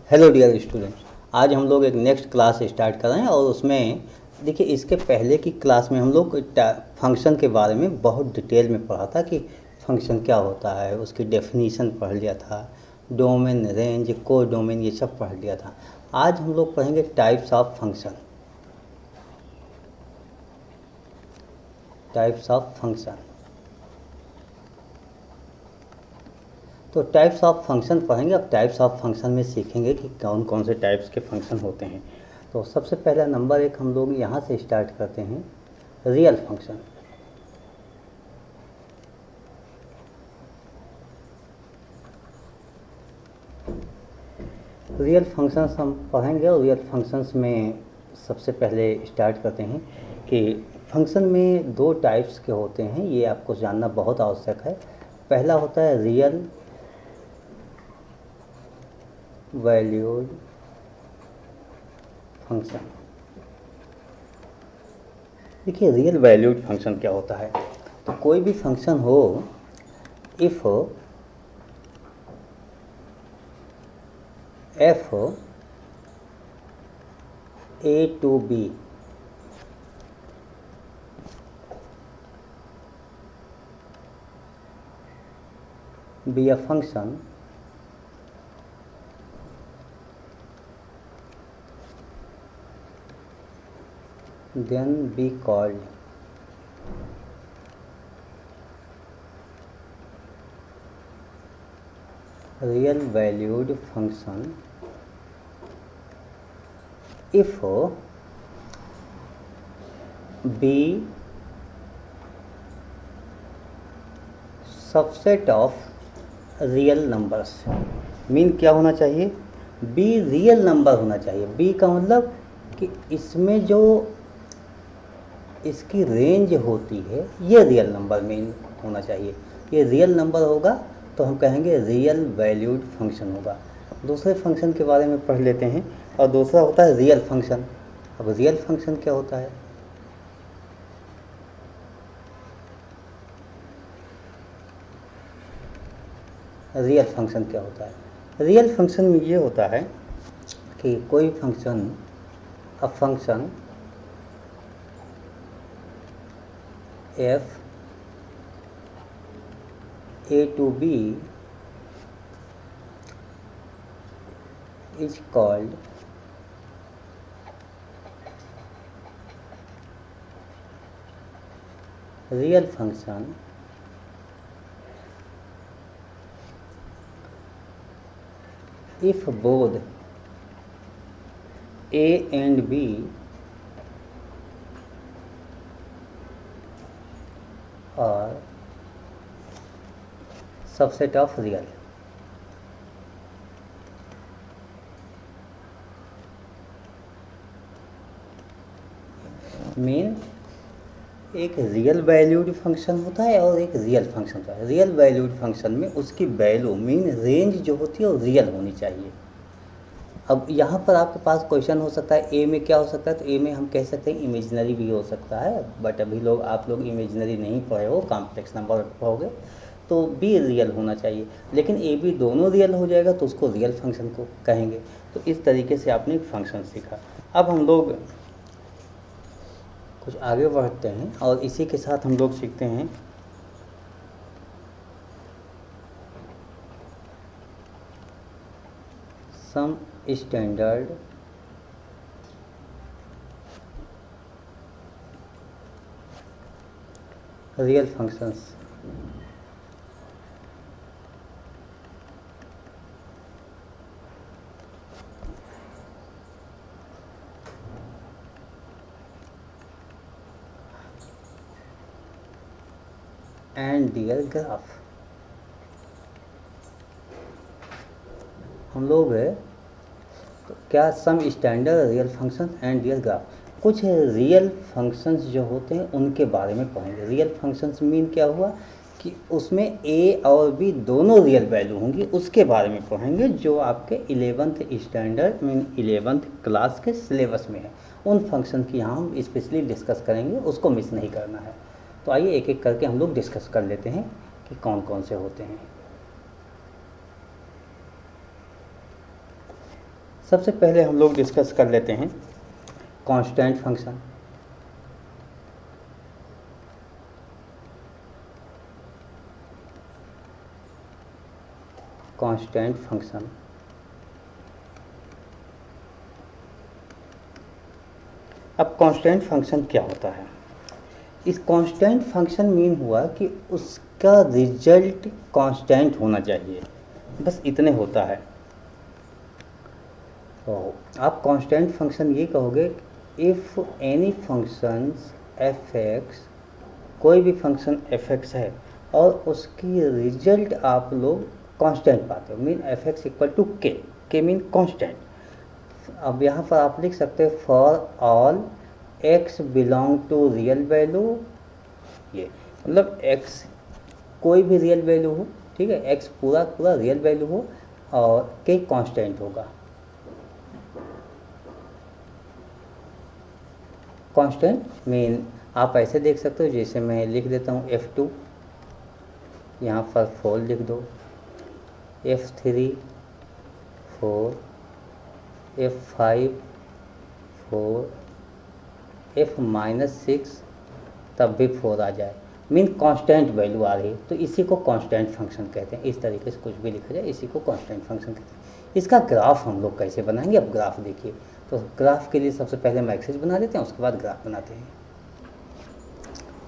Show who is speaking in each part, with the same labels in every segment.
Speaker 1: Hello dear students, आज हम लोग एक नेक्स्ट क्लास स्टार्ट कर रहे हैं और उसमें देखिए इसके पहले की क्लास में हम लोग फंक्शन के बारे में बहुत डिटेल में पढ़ा था कि फंक्शन क्या होता है, उसकी डेफिनीशन पढ़ लिया था, डोमेन, रेंज, को डोमेन ये सब पढ़ लिया था। आज हम लोग पढ़ेंगे types of function. Types of function तो टाइप्स ऑफ फंक्शन पढ़ेंगे। अब टाइप्स ऑफ फंक्शन में सीखेंगे कि कौन कौन से टाइप्स के फंक्शन होते हैं। तो सबसे पहला नंबर एक हम लोग यहाँ से स्टार्ट करते हैं, रियल फंक्शन। रियल फंक्शंस हम पढ़ेंगे और रियल फंक्शंस में सबसे पहले स्टार्ट करते हैं कि फंक्शन में दो टाइप्स के होते हैं, ये आपको जानना बहुत आवश्यक है। पहला होता है रियल वैल्यूड फंक्शन। देखिए रियल वैल्यूड फंक्शन क्या होता है, तो कोई भी फंक्शन हो, if f a to b be a function then be called real valued function if b subset of real numbers. Mean क्या होना चाहिए, बी रियल नंबर होना चाहिए। बी का मतलब कि इसमें जो इसकी रेंज होती है ये रियल नंबर मीन होना चाहिए। ये रियल नंबर होगा तो हम कहेंगे रियल वैल्यूड फंक्शन होगा। दूसरे फंक्शन के बारे में पढ़ लेते हैं, और दूसरा होता है रियल फंक्शन। अब रियल फंक्शन क्या होता है, रियल फंक्शन क्या होता है। रियल फंक्शन में ये होता है कि कोई function, a function f a to b is called real function if both a and b are subset of real। Mean एक रियल वैल्यूड फंक्शन होता है और एक रियल फंक्शन होता है। रियल वैल्यूड फंक्शन में उसकी वैल्यू मीन रेंज जो होती है वो रियल होनी चाहिए। अब यहाँ पर आपके पास क्वेश्चन हो सकता है ए में क्या हो सकता है, तो ए में हम कह सकते हैं इमेजिनरी भी हो सकता है, बट अभी आप लोग इमेजिनरी नहीं पढ़े हो, कॉम्प्लेक्स नंबर पढ़ोगे, तो बी रियल होना चाहिए। लेकिन ए बी दोनों रियल हो जाएगा तो उसको रियल फंक्शन को कहेंगे। तो इस तरीके से आपने एक फंक्शन सीखा। अब हम लोग कुछ आगे बढ़ते हैं और इसी के साथ हम लोग सीखते हैं some standard real functions. And their graph. हम लोग तो क्या some standard real function and real graph, कुछ रियल फंक्शंस जो होते हैं उनके बारे में पढ़ेंगे। रियल फंक्शंस मीन क्या हुआ कि उसमें ए और बी दोनों रियल वैल्यू होंगी, उसके बारे में पढ़ेंगे जो आपके 11th standard mean 11th class के सिलेबस में है। उन फंक्शन की यहाँ हम स्पेशली डिस्कस करेंगे, उसको मिस नहीं करना है। तो आइए एक एक करके हम लोग डिस्कस कर लेते हैं कि कौन कौन से होते हैं। सबसे पहले हम लोग डिस्कस कर लेते हैं कांस्टेंट फंक्शन। कांस्टेंट फंक्शन अब कांस्टेंट फंक्शन क्या होता है? इस कांस्टेंट फंक्शन मीन हुआ कि उसका रिजल्ट कांस्टेंट होना चाहिए, बस इतने होता है। तो आप कांस्टेंट फंक्शन ये कहोगे if any functions F x, कोई भी फंक्शन एफ एक्स है और उसकी रिजल्ट आप लोग कांस्टेंट पाते हो, mean f x equal to k mean constant. अब यहाँ पर आप लिख सकते हो for all x belong to real value, ये मतलब एक्स कोई भी रियल वैल्यू हो, ठीक है, एक्स पूरा पूरा रियल वैल्यू हो और के कांस्टेंट होगा। कांस्टेंट मीन आप ऐसे देख सकते हो, जैसे मैं लिख देता हूँ F2, यहाँ पर 4 लिख दो, F3 4, F5 4, F-6 तब भी 4 आ जाए, मीन कांस्टेंट वैल्यू आ रही है, तो इसी को कांस्टेंट फंक्शन कहते हैं। इस तरीके से कुछ भी लिखा जाए इसी को कांस्टेंट फंक्शन कहते हैं। इसका ग्राफ हम लोग कैसे बनाएंगे? अब ग्राफ देखिए, तो ग्राफ के लिए सबसे पहले हम एक्सिस बना देते हैं, उसके बाद ग्राफ बनाते हैं।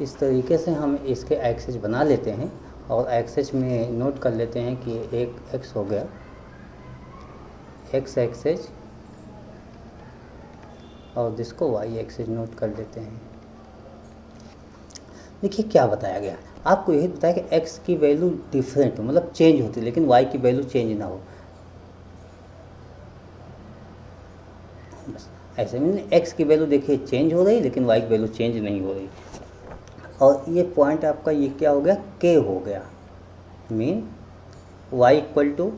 Speaker 1: इस तरीके से हम इसके एक्सिस बना लेते हैं और एक्सिस में नोट कर लेते हैं कि एक एक्स हो गया, एक्स एक्सिस, और जिसको वाई एक्सिस नोट कर लेते हैं। देखिए क्या बताया गया, आपको यही बताया कि एक्स की वैल्यू डिफरेंट हो, मतलब चेंज होती है, लेकिन वाई की वैल्यू चेंज ना हो। बस ऐसे में एक्स की वैल्यू देखिए चेंज हो रही, लेकिन वाई की वैल्यू चेंज नहीं हो रही। और ये पॉइंट आपका ये क्या हो गया? के हो गया, मीन वाई इक्वल टू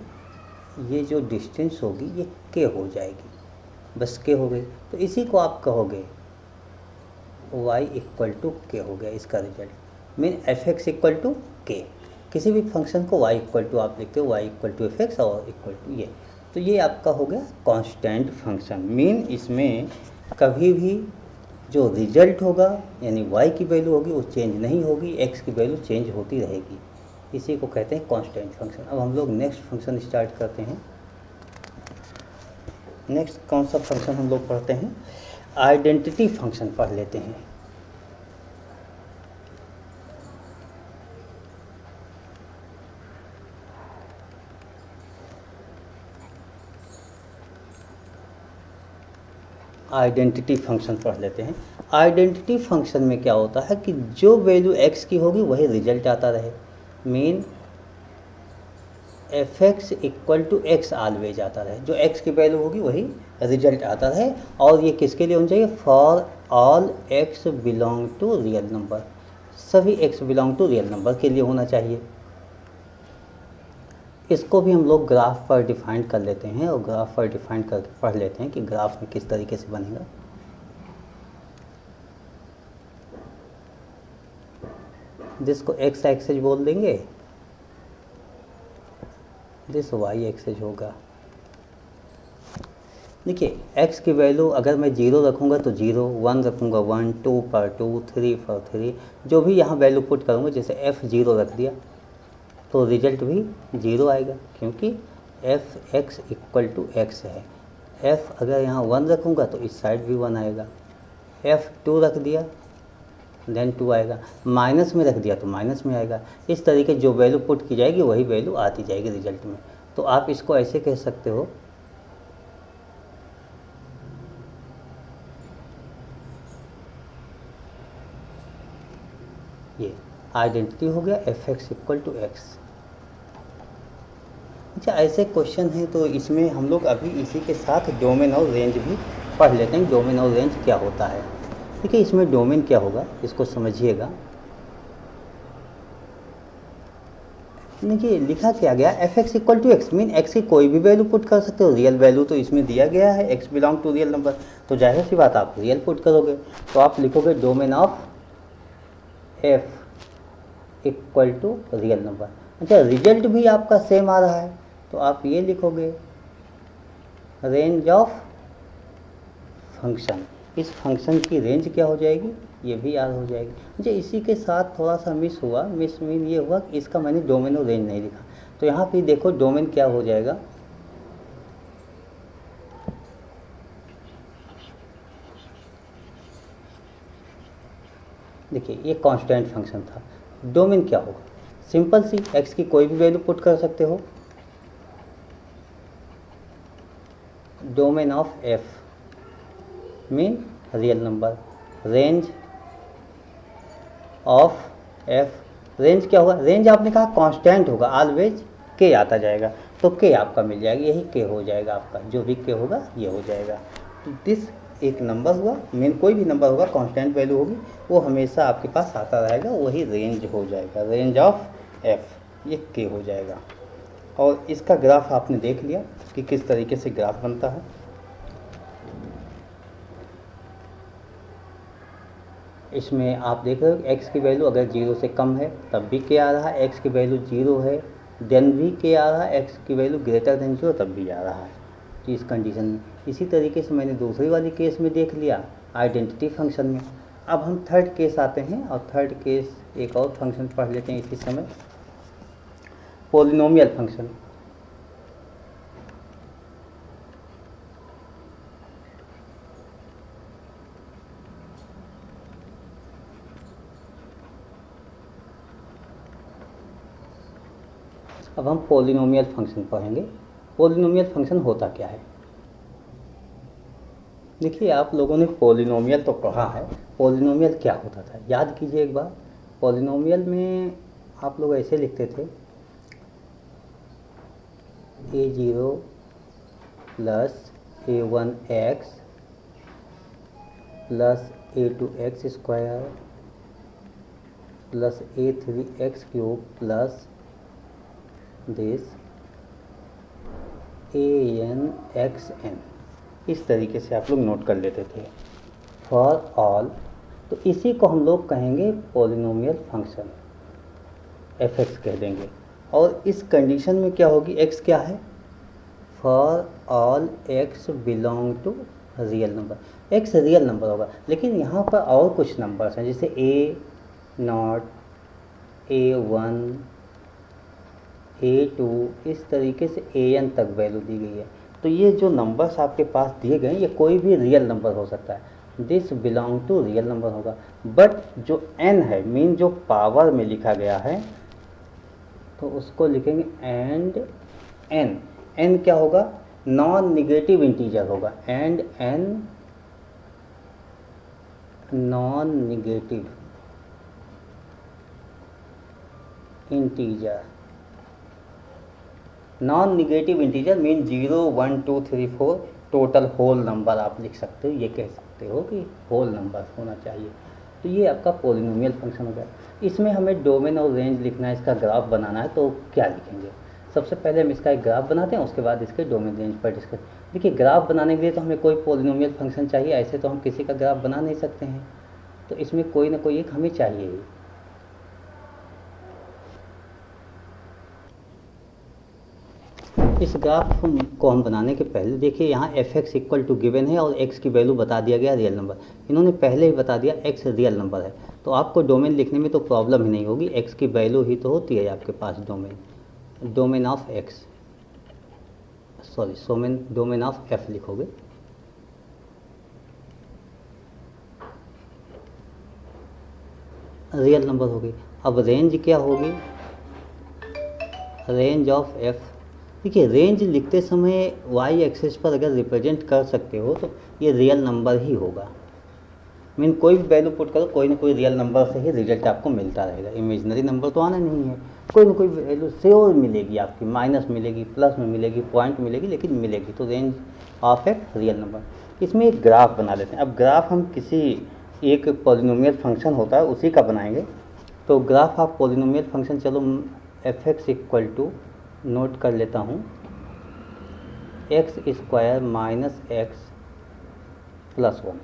Speaker 1: ये जो डिस्टेंस होगी ये के हो जाएगी, बस के हो गई। तो इसी को आप कहोगे y इक्वल टू के हो गया इसका result, mean f x equal to k. किसी भी फंक्शन को y इक्वल टू आप लिखते हो y equal to f x और इक्वल टू ये, तो ये आपका हो गया कांस्टेंट फंक्शन। मीन इसमें कभी भी जो रिजल्ट होगा यानी y की वैल्यू होगी वो चेंज नहीं होगी, x की वैल्यू चेंज होती रहेगी। इसी को कहते हैं कांस्टेंट फंक्शन। अब हम लोग नेक्स्ट फंक्शन स्टार्ट करते हैं। नेक्स्ट कौन सा फंक्शन हम लोग पढ़ते हैं? आइडेंटिटी फंक्शन पढ़ लेते हैं। आइडेंटिटी फंक्शन पढ़ लेते हैं। आइडेंटिटी फंक्शन में क्या होता है कि जो वैल्यू x की होगी वही रिजल्ट आता रहे, mean f x equal to x always आता रहे, जो x की वैल्यू होगी वही रिजल्ट आता रहे। और ये किसके लिए होना चाहिए? For all x belong to real number, सभी x belong to real number के लिए होना चाहिए। इसको भी हम लोग ग्राफ पर डिफाइन कर लेते हैं और ग्राफ पर डिफाइन करके पढ़ लेते हैं कि ग्राफ में किस तरीके से बनेगा। जिसको x एक्सिस बोल देंगे, दिस y एक्सिस होगा। देखिए x की वैल्यू अगर मैं 0 रखूँगा तो 0, 1 रखूँगा 1, 2 पर 2, 3 पर 3, जो भी यहाँ वैल्यू पुट करूँगा, जैसे f0 रख दिया तो रिजल्ट भी 0 आएगा, क्योंकि f x equal to x है। f अगर यहाँ 1 रखूँगा तो इस साइड भी 1 आएगा, f2 रख दिया देन 2 आएगा, माइनस में रख दिया तो माइनस में आएगा। इस तरीके जो वैल्यू पुट की जाएगी वही वैल्यू आती जाएगी रिजल्ट में। तो आप इसको ऐसे कह सकते हो, ये आइडेंटिटी हो गया f x equal to x. अच्छा ऐसे क्वेश्चन हैं तो इसमें हम लोग अभी इसी के साथ डोमेन और रेंज भी पढ़ लेते हैं। डोमेन और रेंज क्या होता है? देखिए इसमें डोमेन क्या होगा इसको समझिएगा। देखिए लिखा क्या गया, f x equal to x, mean x की कोई भी वैल्यू पुट कर सकते हो। रियल वैल्यू तो इसमें दिया गया है, x belong to real number, तो जाहिर सी बात आप रियल पुट करोगे, तो आप लिखोगे domain of f equal to real number. अच्छा रिजल्ट भी आपका सेम आ रहा है तो आप ये लिखोगे रेंज ऑफ फंक्शन, इस फंक्शन की रेंज क्या हो जाएगी, ये भी याद हो जाएगी मुझे। इसी के साथ थोड़ा सा मिस हुआ, मिस मीन ये हुआ कि इसका मैंने डोमेन और रेंज नहीं लिखा। तो यहाँ पे देखो डोमेन क्या हो जाएगा, देखिए ये कांस्टेंट फंक्शन था। डोमेन क्या होगा, सिंपल सी, एक्स की कोई भी वैल्यू पुट कर सकते हो। Domain of F mean real number, range of F, range क्या होगा, रेंज आपने कहा कांस्टेंट होगा, ऑलवेज के आता जाएगा, तो के आपका मिल जाएगा, यही के हो जाएगा आपका, जो भी के होगा ये हो जाएगा। तो दिस एक नंबर हुआ, मेन कोई भी नंबर होगा कांस्टेंट वैल्यू होगी, वो हमेशा आपके पास आता रहेगा, वही रेंज हो जाएगा, रेंज ऑफ एफ, ये के हो जाएगा। और इसका ग्राफ आपने देख लिया कि किस तरीके से ग्राफ बनता है। इसमें आप देख रहे हो एक्स की वैल्यू अगर 0 से कम है तब भी के आ रहा है, एक्स की वैल्यू 0 है देन भी के आ रहा है, एक्स की वैल्यू ग्रेटर देन 0 तब भी आ रहा है, तो इस कंडीशन में। इसी तरीके से मैंने दूसरी वाली केस में देख लिया आइडेंटिटी फंक्शन में। अब हम थर्ड केस आते हैं, और थर्ड केस एक और फंक्शन पढ़ लेते हैं इसी समय, पॉलिनोमियल फंक्शन। अब हम पॉलिनोमियल फंक्शन पढ़ेंगे। पॉलिनोमियल फंक्शन होता क्या है, देखिए आप लोगों ने पॉलिनोमियल तो पढ़ा है, पॉलिनोमियल क्या होता था याद कीजिए एक बार। पॉलिनोमियल में आप लोग ऐसे लिखते थे a0 plus a1x plus a2x square plus a3x cube plus this an(xn), इस तरीके से आप लोग नोट कर लेते थे फॉर ऑल। तो इसी को हम लोग कहेंगे पॉलिनोमियल फंक्शन, f(x) कह देंगे। और इस कंडीशन में क्या होगी, x क्या है, for all x belong to real number, x real number होगा। लेकिन यहाँ पर और कुछ नंबर्स हैं, जैसे a0, a1, a2, इस तरीके से an तक वैल्यू दी गई है। तो ये जो नंबर्स आपके पास दिए गए हैं ये कोई भी रियल नंबर हो सकता है, this belong to real number होगा। बट जो n है, मीन जो पावर में लिखा गया है, तो उसको लिखेंगे एंड n। n क्या होगा, नॉन निगेटिव इंटीजर होगा, and n non negative integer. Non negative integer mean 0, 1, 2, 3, 4 total whole number आप लिख सकते हो, ये कह सकते हो कि होल नंबर होना चाहिए। तो ये आपका पॉलिनोमियल फंक्शन हो गया। इसमें हमें डोमेन और रेंज लिखना है, इसका ग्राफ बनाना है, तो क्या लिखेंगे, सबसे पहले हम इसका एक ग्राफ बनाते हैं, उसके बाद इसके डोमेन रेंज पर डिस्कस। देखिए ग्राफ बनाने के लिए तो हमें कोई पॉलिनोमियल फंक्शन चाहिए, ऐसे तो हम किसी का ग्राफ बना नहीं सकते हैं, तो इसमें कोई ना कोई एक हमें चाहिए ही। इस ग्राफ को हम बनाने के पहले देखिए यहाँ f(x) इक्वल टू गिवन है और x की वैल्यू बता दिया गया रियल नंबर, इन्होंने पहले ही बता दिया x रियल नंबर है, तो आपको डोमेन लिखने में तो प्रॉब्लम ही नहीं होगी, x की वैल्यू ही तो होती है आपके पास domain, domain of x, sorry domain of f लिखोगे। रियल नंबर होगी। अब रेंज क्या होगी, रेंज ऑफ f। देखिए रेंज लिखते समय y एक्सिस पर अगर रिप्रेजेंट कर सकते हो तो ये रियल नंबर ही होगा, मीन कोई भी वैल्यू पुट करो कोई ना कोई रियल नंबर से ही रिजल्ट आपको मिलता रहेगा, इमेजिनरी नंबर तो आना नहीं है, कोई ना कोई वैल्यू श्योर मिलेगी आपकी, माइनस मिलेगी, प्लस में मिलेगी, पॉइंट मिलेगी, लेकिन मिलेगी, तो range of a real number. इसमें एक ग्राफ बना लेते हैं। अब ग्राफ हम किसी एक पॉलिनोमियल फंक्शन होता है उसी का बनाएंगे, तो ग्राफ ऑफ पॉलिनोमियल फंक्शन, चलो f(x) इक्वल टू नोट कर लेता हूँ x square minus x plus 1,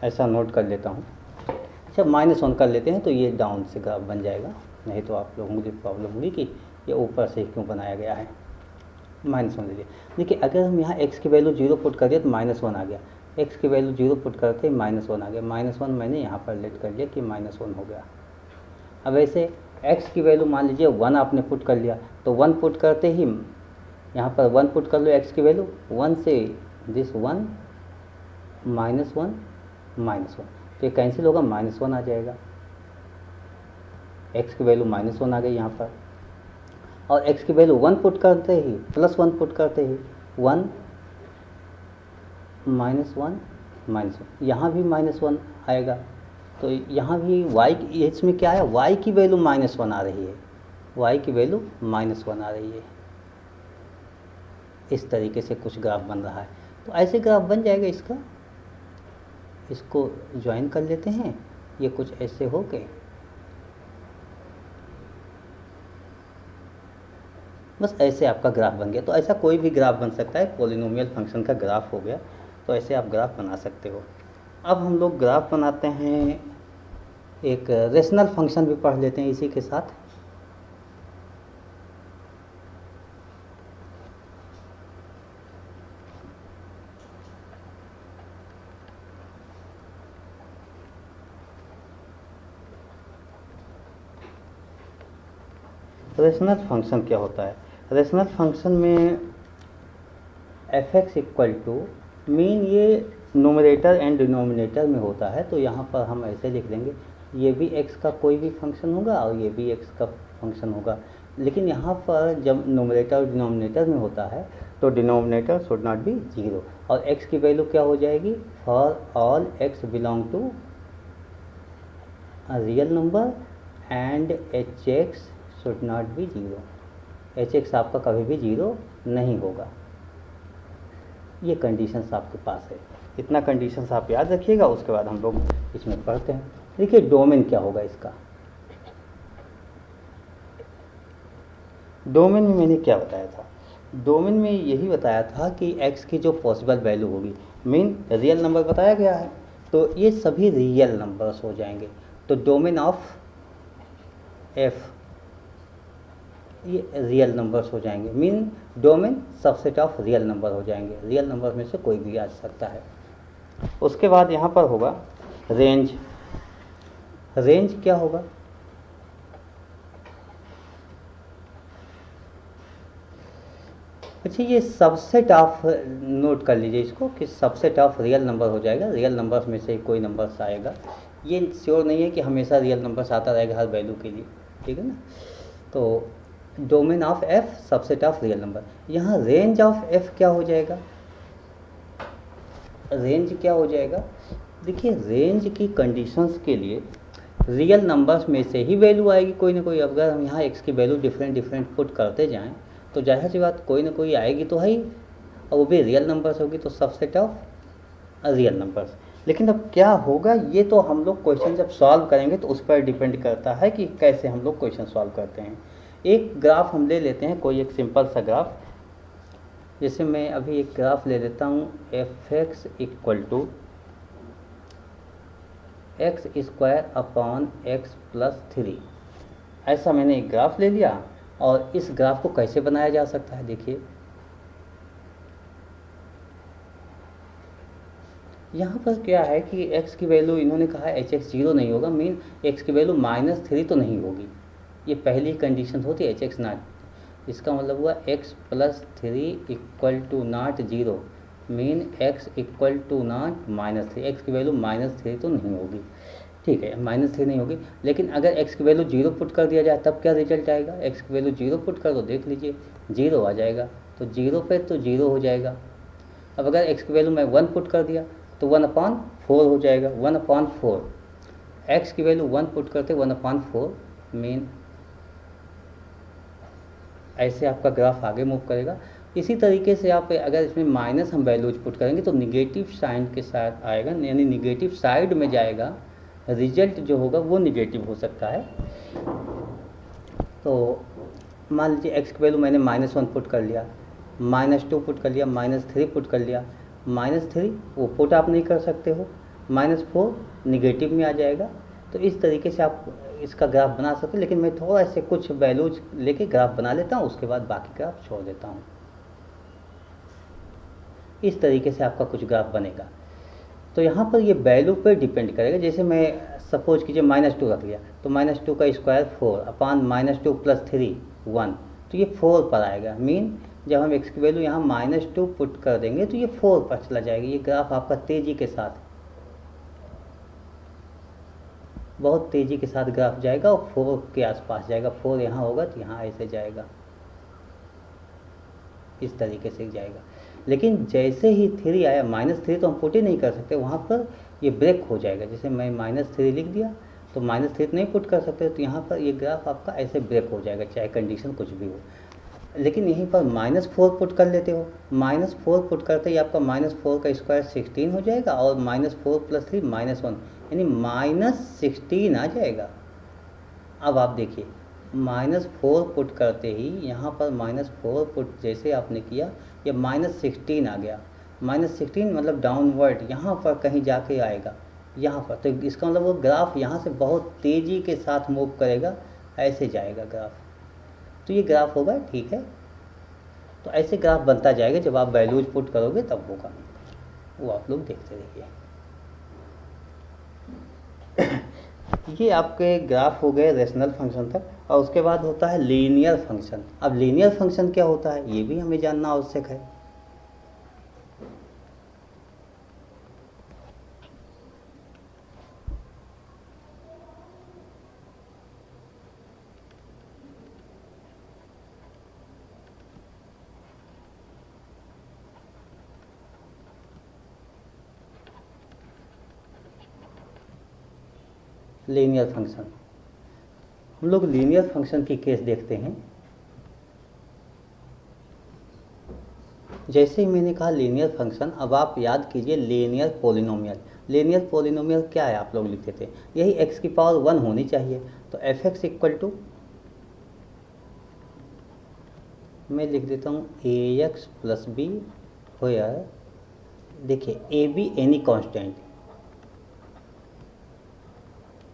Speaker 1: ऐसा नोट कर लेता हूँ। अच्छा -1 कर लेते हैं तो ये डाउन से ग्राफ बन जाएगा, नहीं तो आप लोगों को प्रॉब्लम होगी कि ये ऊपर से क्यों बनाया गया है। -1 ले लिया। देखिए अगर हम यहाँ x की वैल्यू 0 पुट कर दिया तो -1 आ गया, x की वैल्यू 0 पुट करते -1 आ गया, -1 मैंने यहाँ पर लेट कर लिया कि -1 हो गया। अब ऐसे x की वैल्यू मान लीजिए 1 आपने पुट कर लिया, तो 1 पुट करते ही यहाँ पर 1 पुट कर लो x की वैल्यू, 1 से दिस 1 -1 -1, तो ये कैंसिल होगा, -1 आ जाएगा, x की वैल्यू -1 आ गई यहाँ पर। और x की वैल्यू 1 पुट करते ही +1 पुट करते ही 1 -1 -1, यहाँ भी -1 आएगा, तो यहाँ भी y इसमें क्या है, y की वैल्यू -1 आ रही है, y की वैल्यू -1 आ रही है। इस तरीके से कुछ ग्राफ बन रहा है, तो ऐसे ग्राफ बन जाएगा इसका। इसको ज्वाइन कर लेते हैं, ये कुछ ऐसे हो गए, बस ऐसे आपका ग्राफ बन गया। तो ऐसा कोई भी ग्राफ बन सकता है, पॉलिनोमियल फंक्शन का ग्राफ हो गया, तो ऐसे आप ग्राफ बना सकते हो। अब हम लोग ग्राफ बनाते हैं, एक रेशनल फंक्शन भी पढ़ लेते हैं इसी के साथ। रेशनल फंक्शन क्या होता है? रेशनल फंक्शन में f(x) इक्वल टू मीन, ये नोमिनेटर एंड डिनोमिनेटर में होता है, तो यहाँ पर हम ऐसे लिख देंगे, ये भी x का कोई भी फंक्शन होगा और ये भी x का फंक्शन होगा, लेकिन यहाँ पर जब नोमिनेटर और डिनोमिनेटर में होता है तो डिनोमिनेटर शुड नॉट बी 0, और x की वैल्यू क्या हो जाएगी, for all x belong to real number and hx should not be 0, hx आपका कभी भी 0 नहीं होगा। ये कंडीशंस आपके पास है, इतना कंडीशंस आप याद रखिएगा, उसके बाद हम लोग इसमें पढ़ते हैं। देखिए डोमेन क्या होगा इसका। डोमेन में मैंने क्या बताया था, डोमेन में यही बताया था कि x की जो पॉसिबल वैल्यू होगी, मीन रियल नंबर बताया गया है, तो ये सभी रियल नंबर्स हो जाएंगे। तो डोमेन ऑफ f ये रियल नंबर्स हो जाएंगे, mean domain subset of real number हो जाएंगे, रियल नंबर में से कोई भी आ सकता है। उसके बाद यहाँ पर होगा रेंज। रेंज क्या होगा, अच्छा ये सबसेट ऑफ, नोट कर लीजिए इसको कि सबसेट ऑफ रियल नंबर हो जाएगा, रियल नंबर्स में से कोई नंबर्स आएगा। ये श्योर नहीं है कि हमेशा रियल नंबर्स आता रहेगा हर वैल्यू के लिए, ठीक है ना। तो domain of f subset of real number. यहाँ रेंज ऑफ f क्या हो जाएगा, रेंज क्या हो जाएगा, देखिए रेंज की कंडीशंस के लिए रियल नंबर्स में से ही वैल्यू आएगी कोई ना कोई। अगर हम यहाँ x की वैल्यू डिफरेंट पुट करते जाएं तो जाहिर सी बात कोई ना कोई आएगी तो है ही, और वो भी रियल नंबर्स होगी, तो सबसेट ऑफ रियल नंबर्स। लेकिन अब क्या होगा, ये तो हम लोग क्वेश्चन जब सॉल्व करेंगे तो उस पर डिपेंड करता है कि कैसे हम लोग क्वेश्चन सॉल्व करते हैं। एक ग्राफ हम ले लेते हैं, कोई एक सिंपल सा ग्राफ, जैसे मैं अभी एक ग्राफ ले लेता हूँ, f(x) equal to x² / x+3। ऐसा मैंने एक ग्राफ ले लिया, और इस ग्राफ को कैसे बनाया जा सकता है, देखिए यहाँ पर क्या है कि x की वैल्यू इन्होंने कहा है hx 0 नहीं होगा, मीन x की वैल्यू -3 तो नहीं होगी, ये पहली कंडीशन होती है hx नॉट। इसका मतलब हुआ x+3 equal to not 0, mean x equal to not -3, x की वैल्यू -3 तो नहीं होगी, ठीक है, -3 नहीं होगी। लेकिन अगर x की वैल्यू 0 पुट कर दिया जाए तब क्या रिजल्ट आएगा, x की वैल्यू 0 पुट कर दो, देख लीजिए 0 आ जाएगा, तो 0 पे तो 0 हो जाएगा। अब अगर x की वैल्यू मैं 1 पुट कर दिया तो 1/4 हो जाएगा, 1/4। x की वैल्यू 1 पुट करते 1/4, मीन ऐसे आपका ग्राफ आगे मूव करेगा। इसी तरीके से आप अगर इसमें माइनस हम वैल्यूज पुट करेंगे तो निगेटिव साइन के साथ आएगा, यानी निगेटिव साइड में जाएगा, रिजल्ट जो होगा वो निगेटिव हो सकता है। तो मान लीजिए x की वैल्यू मैंने -1 पुट कर लिया, -2 पुट कर लिया, -3 पुट कर लिया, -3 वो पुट आप नहीं कर सकते हो, -4 निगेटिव में आ जाएगा। तो इस तरीके से आप इसका ग्राफ बना सकते हैं, लेकिन मैं थोड़ा ऐसे कुछ वैल्यूज लेके ग्राफ बना लेता हूँ, उसके बाद बाकी ग्राफ छोड़ देता हूँ। इस तरीके से आपका कुछ ग्राफ बनेगा। तो यहाँ पर ये वैल्यू पर डिपेंड करेगा। जैसे मैं सपोज कीजिए -2 रख लिया, तो -2 का स्क्वायर 4 अपान -2 + 3 1, तो ये 4 पर आएगा। मीन जब हम x की वैल्यू यहाँ -2 पुट कर देंगे तो ये 4 पर चला जाएगा। ये ग्राफ आपका तेज़ी के साथ, बहुत तेज़ी के साथ ग्राफ जाएगा और 4 के आसपास जाएगा। 4 यहाँ होगा तो यहाँ ऐसे जाएगा, इस तरीके से जाएगा। लेकिन जैसे ही 3 आया, -3 तो हम पुट ही नहीं कर सकते, वहाँ पर ये ब्रेक हो जाएगा। जैसे मैं -3 लिख दिया तो -3 तो नहीं पुट कर सकते, तो यहाँ पर ये ग्राफ आपका ऐसे ब्रेक हो जाएगा, चाहे कंडीशन कुछ भी हो। लेकिन यहीं पर -4 पुट कर लेते हो, -4 पुट करते ही आपका -4 का स्क्वायर 16 हो जाएगा और -4 + 3 -1, यानी -16 आ जाएगा। अब आप देखिए -4 पुट करते ही यहाँ पर -4 पुट जैसे आपने किया, ये -16 आ गया। -16 मतलब डाउनवर्ड यहाँ पर कहीं जाके आएगा, यहाँ पर। तो इसका मतलब वो ग्राफ यहाँ से बहुत तेज़ी के साथ मूव करेगा, ऐसे जाएगा ग्राफ। तो ये ग्राफ होगा, ठीक है। तो ऐसे ग्राफ बनता जाएगा, जब आप वैल्यूज पुट करोगे तब होगा, वो आप लोग देखते रहिए। ये आपके ग्राफ हो गए रेशनल फंक्शन तक, और उसके बाद होता है लीनियर फंक्शन। अब लीनियर फंक्शन क्या होता है ये भी हमें जानना आवश्यक है। लीनियर फंक्शन, हम लोग लीनियर फंक्शन की केस देखते हैं। जैसे ही मैंने कहा लीनियर फंक्शन, अब आप याद कीजिए लीनियर पॉलिनोमियल। लीनियर पॉलिनोमियल क्या है, आप लोग लिखते थे यही x की पावर 1 होनी चाहिए। तो fx इक्वल टू, मैं लिख देता हूँ ax + b, वेयर देखिए A B any constant,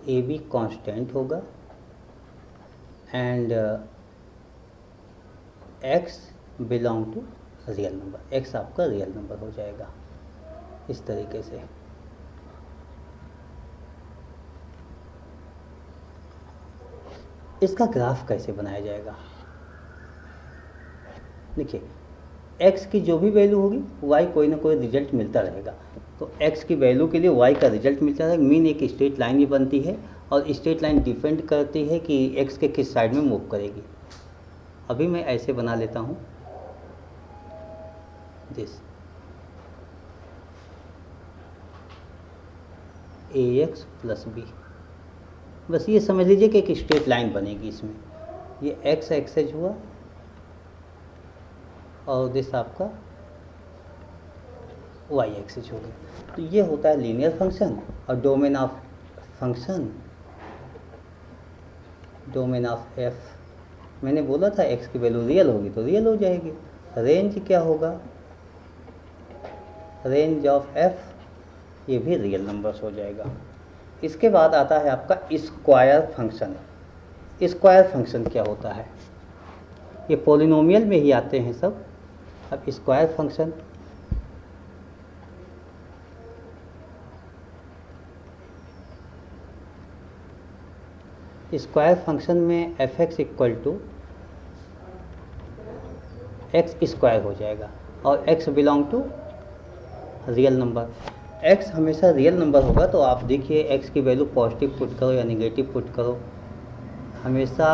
Speaker 1: A B constant होगा and x belong to real number, x आपका रियल नंबर हो जाएगा इस तरीके से। इसका ग्राफ कैसे बनाया जाएगा, देखिए x की जो भी वैल्यू होगी y कोई ना कोई रिजल्ट मिलता रहेगा। तो x की वैल्यू के लिए y का रिजल्ट मिलता रहेगा। मीन एक स्ट्रेट लाइन ही बनती है, और स्ट्रेट लाइन डिपेंड करती है कि x के किस साइड में मूव करेगी। अभी मैं ऐसे बना लेता हूँ दिस ax + b, बस ये समझ लीजिए कि एक स्ट्रेट लाइन बनेगी इसमें। ये x एक्सेज हुआ और दिस आपका y एक्सिस हो गया। तो ये होता है लीनियर फंक्शन। और domain of function, domain of f, मैंने बोला था x की वैल्यू रियल होगी तो रियल हो जाएगी। रेंज क्या होगा, रेंज ऑफ f, ये भी रियल नंबर्स हो जाएगा। इसके बाद आता है आपका स्क्वायर फंक्शन। स्क्वायर फंक्शन क्या होता है, ये पॉलिनोमियल में ही आते हैं सब। अब स्क्वायर फंक्शन, स्क्वायर फंक्शन में fx equal to x square हो जाएगा, और x belong to real number. x हमेशा रियल नंबर होगा, तो आप देखिए x की वैल्यू पॉजिटिव पुट करो या नेगेटिव पुट करो, हमेशा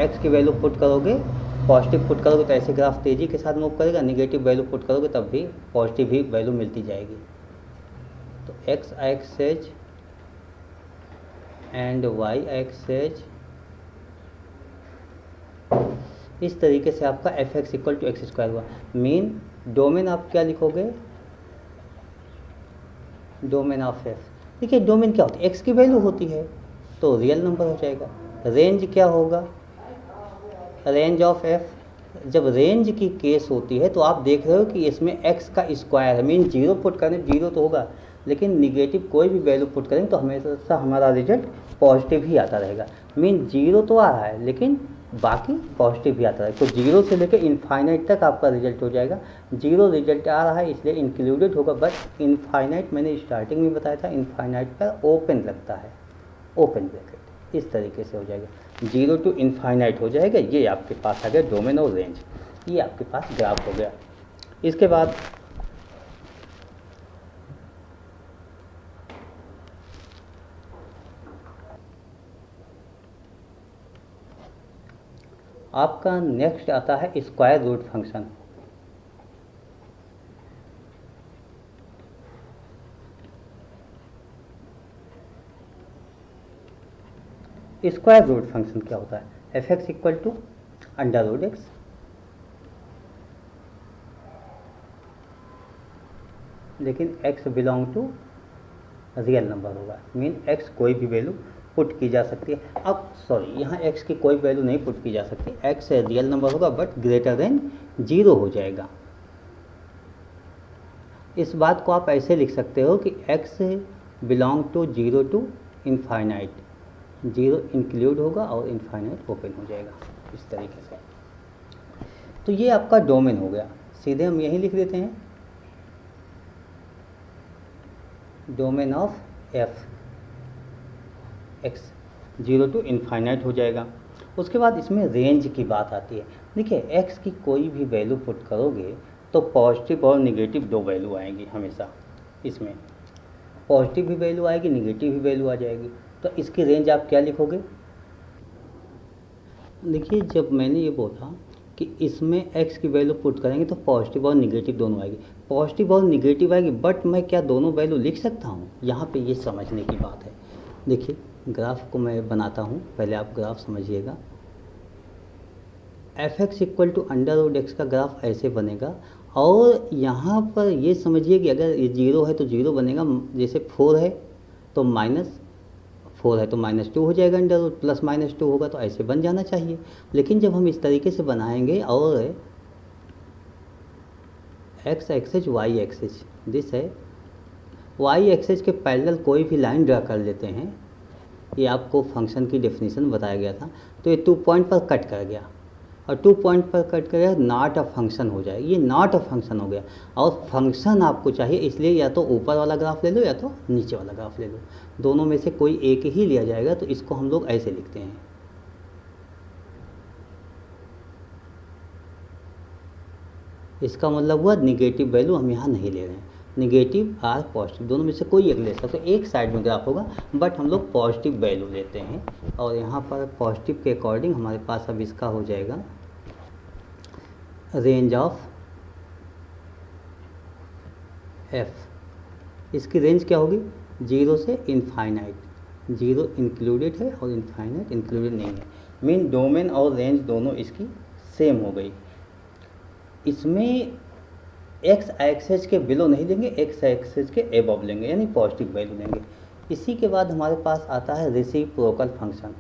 Speaker 1: x की वैल्यू पुट करोगे, पॉजिटिव पुट करोगे तो ऐसे ग्राफ तेज़ी के साथ मूव करेगा, नेगेटिव वैल्यू पुट करोगे तब भी पॉजिटिव ही वैल्यू मिलती जाएगी। तो x axes and y axes, इस तरीके से आपका fx equal to x square हुआ। मीन डोमेन आप क्या लिखोगे, डोमेन ऑफ f। देखिए डोमेन क्या होती है, x की वैल्यू होती है तो रियल नंबर हो जाएगा। रेंज क्या होगा, रेंज ऑफ f, जब रेंज की केस होती है तो आप देख रहे हो कि इसमें x का स्क्वायर है। मीन 0 पुट करें 0 तो होगा, लेकिन निगेटिव कोई भी वैल्यू पुट करें तो हमेशा हमारा रिजल्ट पॉजिटिव ही आता रहेगा। मीन 0 तो आ रहा है लेकिन बाकी पॉजिटिव भी आता है। तो जीरो से लेकर इनफाइनाइट तक आपका रिजल्ट हो जाएगा। जीरो रिजल्ट आ रहा है इसलिए इंक्लूडेड होगा, बट इनफाइनाइट मैंने स्टार्टिंग में बताया था, इनफाइनाइट पर ओपन लगता है, ओपन ब्रैकेट, इस तरीके से हो जाएगा। जीरो टू इनफाइनाइट हो जाएगा। ये आपके पास आ गया डोमेन और रेंज, ये आपके पास ग्राफ हो गया। इसके बाद आपका नेक्स्ट आता है square root function. Square root function क्या होता है? F x equal to under root x, लेकिन x belong to real number होगा, मीन x कोई भी वैल्यू पुट की जा सकती है। अब सॉरी, यहाँ x की कोई वैल्यू नहीं पुट की जा सकती, x रियल नंबर होगा बट ग्रेटर देन जीरो हो जाएगा। इस बात को आप ऐसे लिख सकते हो कि x belong to zero to infinite, zero include होगा और इनफाइनाइट ओपन हो जाएगा, इस तरीके से। तो ये आपका डोमेन हो गया। सीधे हम यही लिख देते हैं, domain of f x zero to infinite हो जाएगा। उसके बाद इसमें रेंज की बात आती है। देखिए एक्स की कोई भी वैल्यू पुट करोगे तो पॉजिटिव और निगेटिव दो वैल्यू आएंगी हमेशा। इसमें पॉजिटिव भी वैल्यू आएगी, निगेटिव भी वैल्यू आ जाएगी। तो इसकी रेंज आप क्या लिखोगे? देखिए जब मैंने ये बोला कि इसमें x की वैल्यू पुट करेंगे तो पॉजिटिव और निगेटिव दोनों आएगी, पॉजिटिव और निगेटिव आएगी, बट मैं क्या दोनों वैल्यू लिख सकता हूँ? यहाँ पे ये समझने की बात है। देखिए ग्राफ को मैं बनाता हूँ, पहले आप ग्राफ समझिएगा। F x equal to under root x का ग्राफ ऐसे बनेगा, और यहाँ पर ये समझिए कि अगर ये जीरो है तो जीरो बनेगा, जैसे फोर है तो माइनस फोर है तो माइनस टू हो जाएगा, under root plus minus two होगा, तो ऐसे बन जाना चाहिए। लेकिन जब हम इस तरीके से बनाएंगे और x axes y axes, this है वाई एक्सेज के पैरेलल कोई भी लाइन ड्रा कर लेते हैं, ये आपको फंक्शन की डेफिनेशन बताया गया था। तो ये 2 पॉइंट पर कट कर गया, और 2 पॉइंट पर कट कर गया, नॉट अ फंक्शन हो जाए, ये नॉट अ फंक्शन हो गया। और फंक्शन आपको चाहिए, इसलिए या तो ऊपर वाला ग्राफ ले लो या तो नीचे वाला ग्राफ ले लो, दोनों में से कोई एक ही लिया जाएगा। तो इसको हम लोग ऐसे लिखते हैं, इसका मतलब हुआ निगेटिव वैल्यू हम यहाँ नहीं ले रहे हैं, निगेटिव और पॉजिटिव दोनों में से कोई एक ले सकते। तो एक साइड में ग्राफ होगा, बट हम लोग पॉजिटिव वैल्यू लेते हैं। और यहाँ पर पॉजिटिव के अकॉर्डिंग हमारे पास अब इसका हो जाएगा रेंज ऑफ एफ। इसकी रेंज क्या होगी? जीरो से इनफाइनाइट, जीरो इंक्लूडेड है और इनफाइनाइट इंक्लूडेड नहीं है, मीन डोमेन और रेंज दोनों इसकी सेम हो गई। इसमें एक्स एक्सेस के बिलो नहीं लेंगे, एक्स एक्सेस के एबव लेंगे, यानी पॉजिटिव वैल्यू लेंगे। इसी के बाद हमारे पास आता है reciprocal function.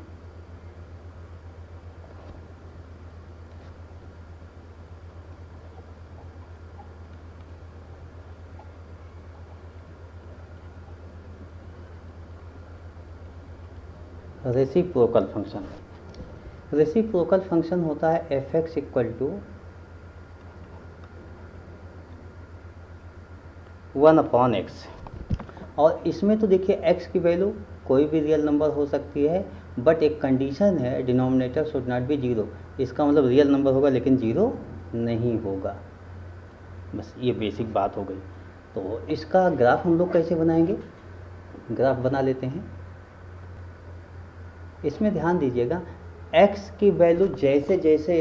Speaker 1: Reciprocal function, reciprocal function होता है f x equal to 1/x। और इसमें तो देखिए x की वैल्यू कोई भी रियल नंबर हो सकती है, बट एक कंडीशन है, denominator should not B zero. इसका मतलब रियल नंबर होगा लेकिन जीरो नहीं होगा, बस ये बेसिक बात हो गई। तो इसका ग्राफ हम लोग कैसे बनाएंगे? ग्राफ बना लेते हैं। इसमें ध्यान दीजिएगा, x की वैल्यू जैसे जैसे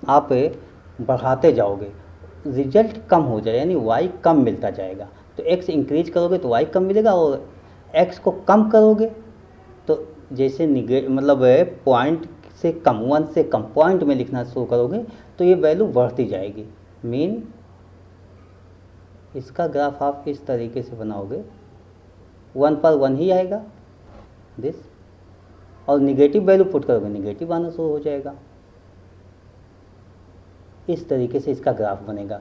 Speaker 1: आप बढ़ाते जाओगे रिजल्ट कम हो जाए, यानी y कम मिलता जाएगा। तो x इंक्रीज करोगे तो y कम मिलेगा, और x को कम करोगे तो जैसे मतलब पॉइंट से कम, 1 से कम पॉइंट में लिखना शुरू करोगे तो ये वैल्यू बढ़ती जाएगी। मीन इसका ग्राफ आप इस तरीके से बनाओगे, 1 पर 1 ही आएगा दिस, और निगेटिव वैल्यू पुट करोगे निगेटिव आना शुरू हो जाएगा। इस तरीके से इसका ग्राफ बनेगा।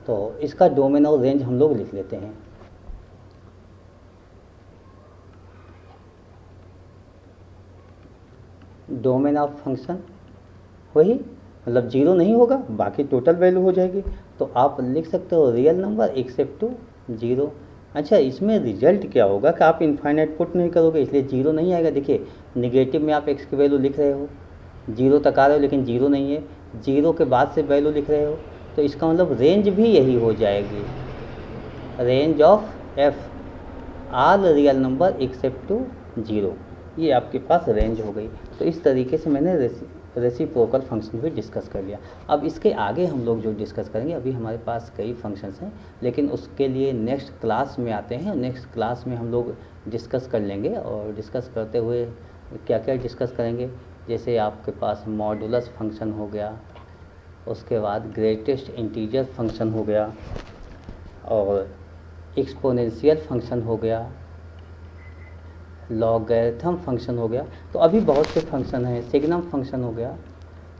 Speaker 1: तो इसका डोमेन और रेंज हम लोग लिख लेते हैं। डोमेन ऑफ फंक्शन वही मतलब जीरो नहीं होगा, बाकी टोटल वैल्यू हो जाएगी। तो आप लिख सकते हो real number except to zero. अच्छा, इसमें रिजल्ट क्या होगा कि आप इनफाइनाइट पुट नहीं करोगे इसलिए जीरो नहीं आएगा। देखिए निगेटिव में आप एक्स की वैल्यू लिख रहे हो, जीरो तक आ रहे हो लेकिन जीरो नहीं है, जीरो के बाद से वैल्यू लिख रहे हो, तो इसका मतलब रेंज भी यही हो जाएगी, range of f all real number except to zero, ये आपके पास रेंज हो गई। तो इस तरीके से मैंने रेसिप्रोकल फंक्शन भी डिस्कस कर लिया। अब इसके आगे हम लोग जो डिस्कस करेंगे, अभी हमारे पास कई फंक्शंस हैं लेकिन उसके लिए नेक्स्ट क्लास में आते हैं, नेक्स्ट क्लास में हम लोग डिस्कस कर लेंगे। और डिस्कस करते हुए क्या क्या डिस्कस करेंगे, जैसे आपके पास मॉडुलस फंक्शन हो गया, उसके बाद ग्रेटेस्ट इंटीजर फंक्शन हो गया, और एक्सपोनेंशियल फंक्शन हो गया, लॉगरिथम फंक्शन हो गया। तो अभी बहुत से फंक्शन हैं, सिग्नम फंक्शन हो गया,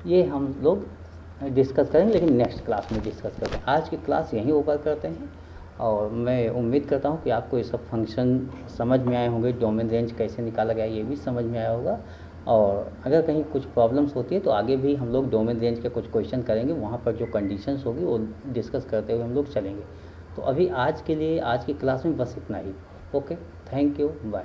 Speaker 1: ये हम लोग डिस्कस करेंगे लेकिन नेक्स्ट क्लास में डिस्कस करते हैं। आज की क्लास यहीं ओवर करते हैं और मैं उम्मीद करता हूँ कि आपको ये सब फंक्शन समझ में आए होंगे, डोमेन रेंज कैसे निकाला गया ये भी समझ में आया होगा। और अगर कहीं कुछ प्रॉब्लम्स होती है तो आगे भी हम लोग डोमेन रेंज के कुछ क्वेश्चन करेंगे, वहाँ पर जो कंडीशंस होगी वो डिस्कस करते हुए हम लोग चलेंगे। तो अभी आज के लिए आज की क्लास में बस इतना ही। Okay, thank you, bye.